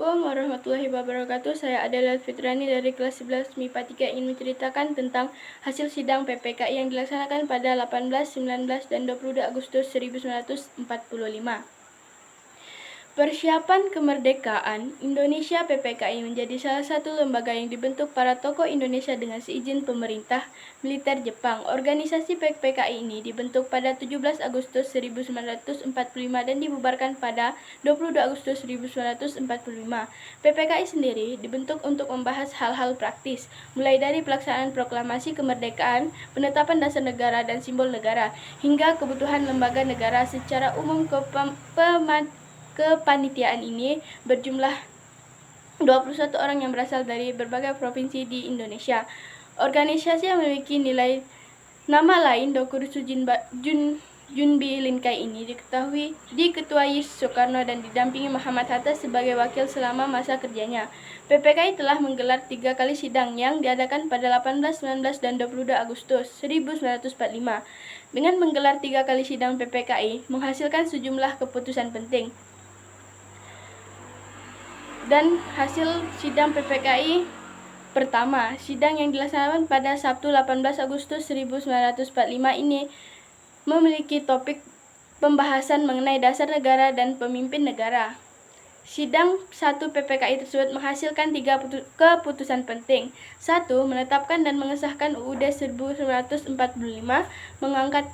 Assalamualaikum warahmatullahi wabarakatuh. Saya Adela Fitrani dari kelas 11 MIPA 3 ingin menceritakan tentang hasil sidang PPKI yang dilaksanakan pada 18, 19, dan 22 Agustus 1945. Persiapan kemerdekaan Indonesia. PPKI menjadi salah satu lembaga yang dibentuk para tokoh Indonesia dengan seizin pemerintah militer Jepang. Organisasi PPKI ini dibentuk pada 17 Agustus 1945 dan dibubarkan pada 22 Agustus 1945. PPKI sendiri dibentuk untuk membahas hal-hal praktis, mulai dari pelaksanaan proklamasi kemerdekaan, penetapan dasar negara dan simbol negara, hingga kebutuhan lembaga negara secara umum. Kepanitiaan ini berjumlah 21 orang yang berasal dari berbagai provinsi di Indonesia. Organisasi yang memiliki nama lain Dokurusu Junbi Linkai ini diketuai Soekarno dan didampingi Muhammad Hatta sebagai wakil selama masa kerjanya. PPKI telah menggelar 3 kali sidang yang diadakan pada 18, 19, dan 22 Agustus 1945. Dengan menggelar 3 kali sidang, PPKI menghasilkan sejumlah keputusan penting. Dan hasil sidang PPKI pertama, sidang yang dilaksanakan pada Sabtu 18 Agustus 1945 ini memiliki topik pembahasan mengenai dasar negara dan pemimpin negara. Sidang 1 PPKI tersebut menghasilkan 3 keputusan penting. 1. Menetapkan dan mengesahkan UUD 1945, mengangkat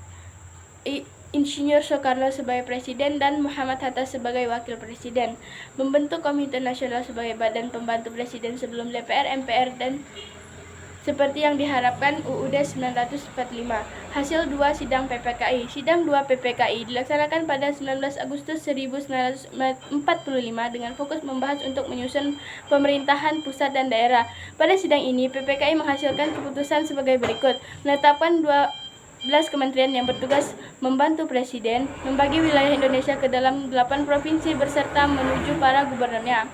Insinyur Soekarno sebagai Presiden dan Muhammad Hatta sebagai Wakil Presiden, membentuk Komite Nasional sebagai badan pembantu Presiden sebelum DPR, MPR, dan seperti yang diharapkan UUD 1945. Hasil 2 sidang PPKI. Sidang 2 PPKI dilaksanakan pada 19 Agustus 1945 dengan fokus membahas untuk menyusun pemerintahan pusat dan daerah. Pada sidang ini, PPKI menghasilkan keputusan sebagai berikut: menetapkan 12 kementerian yang bertugas membantu Presiden, membagi wilayah Indonesia ke dalam 8 provinsi beserta menuju para gubernurnya,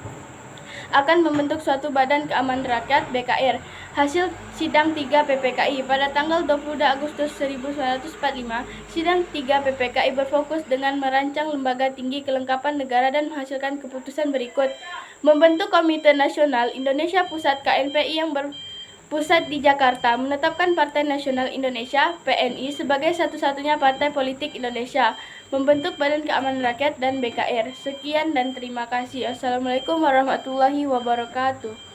akan membentuk suatu Badan Keamanan Rakyat (BKR). Hasil sidang 3 PPKI pada tanggal 22 Agustus 1945, sidang 3 PPKI berfokus dengan merancang lembaga tinggi kelengkapan negara dan menghasilkan keputusan berikut: membentuk Komite Nasional Indonesia Pusat KNPI yang pusat di Jakarta, menetapkan Partai Nasional Indonesia (PNI) sebagai satu-satunya partai politik Indonesia, membentuk Badan Keamanan Rakyat dan BKR. Sekian dan terima kasih. Assalamualaikum warahmatullahi wabarakatuh.